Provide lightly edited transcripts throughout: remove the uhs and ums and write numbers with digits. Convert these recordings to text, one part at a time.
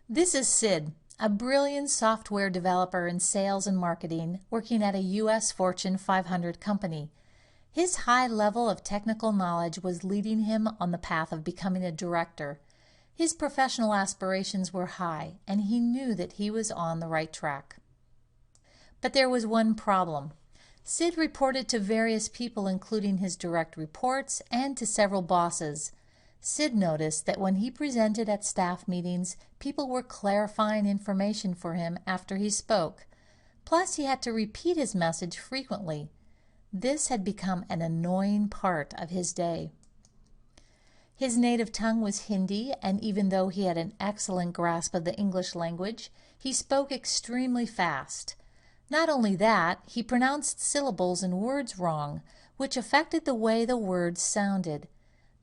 This is Sid, a brilliant software developer in sales and marketing working at a U.S. Fortune 500 company. His high level of technical knowledge was leading him on the path of becoming a director. His professional aspirations were high, and he knew that he was on the right track. But there was one problem. Sid reported to various people, including his direct reports and to several bosses. Sid noticed that when he presented at staff meetings, people were clarifying information for him after he spoke. Plus, he had to repeat his message frequently. This had become an annoying part of his day. His native tongue was Hindi, and even though he had an excellent grasp of the English language, he spoke extremely fast. Not only that, he pronounced syllables and words wrong, which affected the way the words sounded.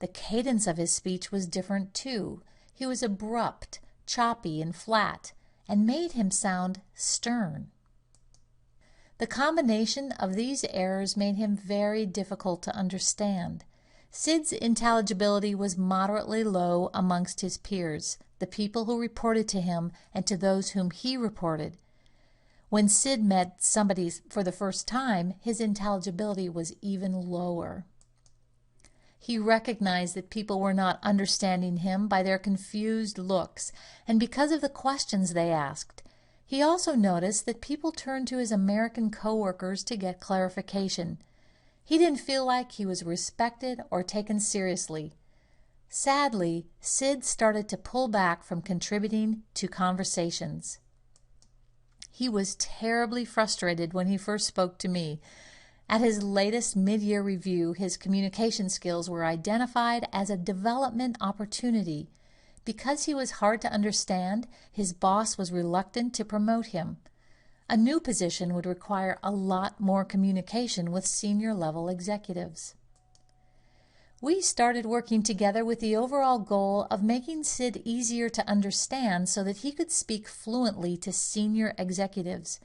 The cadence of his speech was different too. He was abrupt, choppy, and flat, and made him sound stern. The combination of these errors made him very difficult to understand. Sid's intelligibility was moderately low amongst his peers, the people who reported to him and to those whom he reported. When Sid met somebody for the first time, his intelligibility was even lower. He recognized that people were not understanding him by their confused looks and because of the questions they asked. He also noticed that people turned to his American coworkers to get clarification. He didn't feel like he was respected or taken seriously. Sadly, Sid started to pull back from contributing to conversations. He was terribly frustrated when he first spoke to me. At his latest mid-year review, his communication skills were identified as a development opportunity. Because he was hard to understand, his boss was reluctant to promote him. A new position would require a lot more communication with senior-level executives. We started working together with the overall goal of making Sid easier to understand so that he could speak fluently to senior executives.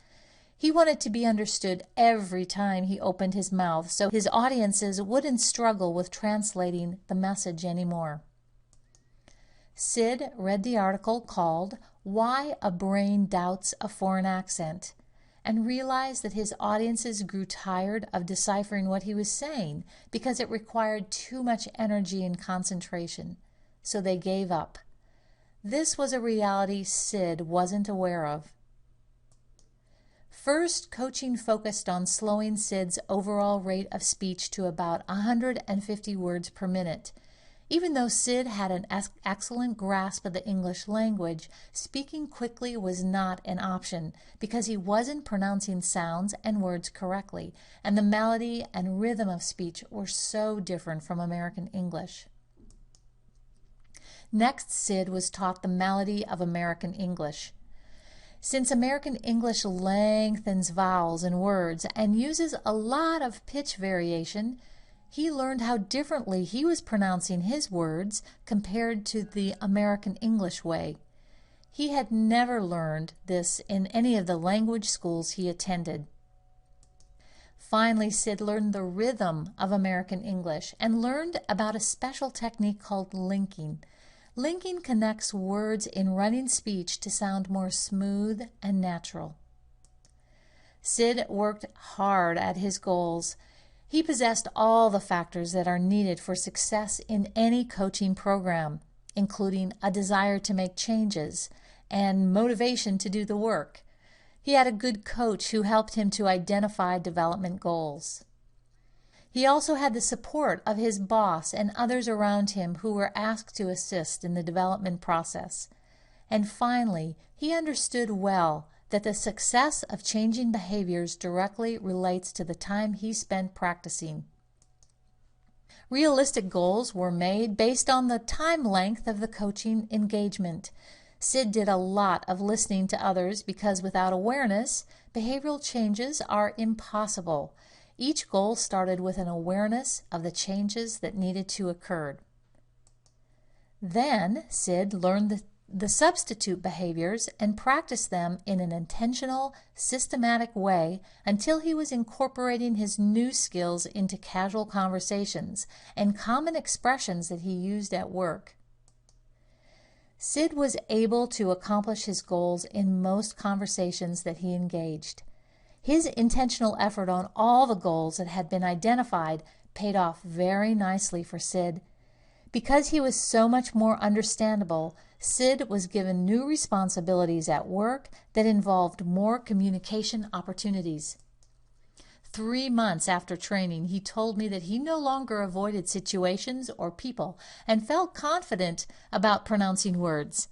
He wanted to be understood every time he opened his mouth so his audiences wouldn't struggle with translating the message anymore. Sid read the article called "Why a Brain Doubts a Foreign Accent" and realized that his audiences grew tired of deciphering what he was saying because it required too much energy and concentration, so they gave up. This was a reality Sid wasn't aware of. First, coaching focused on slowing Sid's overall rate of speech to about 150 words per minute. Even though Sid had an excellent grasp of the English language, speaking quickly was not an option because he wasn't pronouncing sounds and words correctly, and the melody and rhythm of speech were so different from American English. Next, Sid was taught the melody of American English. Since American English lengthens vowels in words and uses a lot of pitch variation, he learned how differently he was pronouncing his words compared to the American English way. He had never learned this in any of the language schools he attended. Finally, Sid learned the rhythm of American English and learned about a special technique called linking. Linking connects words in running speech to sound more smooth and natural. Sid worked hard at his goals. He possessed all the factors that are needed for success in any coaching program, including a desire to make changes and motivation to do the work. He had a good coach who helped him to identify development goals. He also had the support of his boss and others around him who were asked to assist in the development process. And finally, he understood well that the success of changing behaviors directly relates to the time he spent practicing. Realistic goals were made based on the time length of the coaching engagement. Sid did a lot of listening to others because without awareness, behavioral changes are impossible. Each goal started with an awareness of the changes that needed to occur. Then Sid learned the substitute behaviors and practiced them in an intentional, systematic way until he was incorporating his new skills into casual conversations and common expressions that he used at work. Sid was able to accomplish his goals in most conversations that he engaged. His intentional effort on all the goals that had been identified paid off very nicely for Sid. Because he was so much more understandable, Sid was given new responsibilities at work that involved more communication opportunities. 3 months after training, he told me that he no longer avoided situations or people and felt confident about pronouncing words.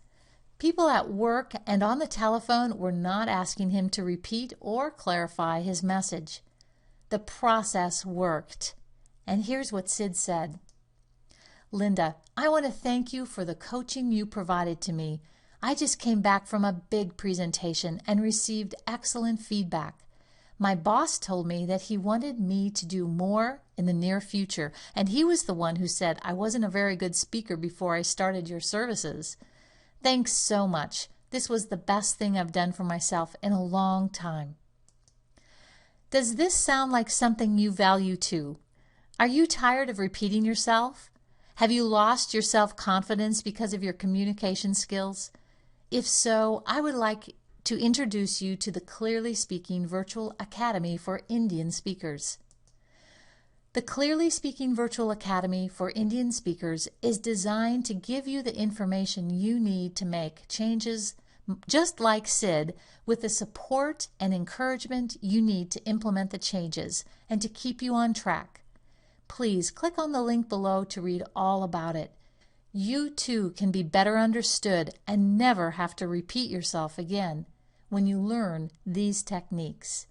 People at work and on the telephone were not asking him to repeat or clarify his message. The process worked. And here's what Sid said. "Linda, I want to thank you for the coaching you provided to me. I just came back from a big presentation and received excellent feedback. My boss told me that he wanted me to do more in the near future, and he was the one who said I wasn't a very good speaker before I started your services. Thanks so much. This was the best thing I've done for myself in a long time." Does this sound like something you value too? Are you tired of repeating yourself? Have you lost your self-confidence because of your communication skills? If so, I would like to introduce you to the Clearly Speaking Virtual Academy for Indian Speakers. The Clearly Speaking Virtual Academy for Indian Speakers is designed to give you the information you need to make changes just like Sid, with the support and encouragement you need to implement the changes and to keep you on track. Please click on the link below to read all about it. You too can be better understood and never have to repeat yourself again when you learn these techniques.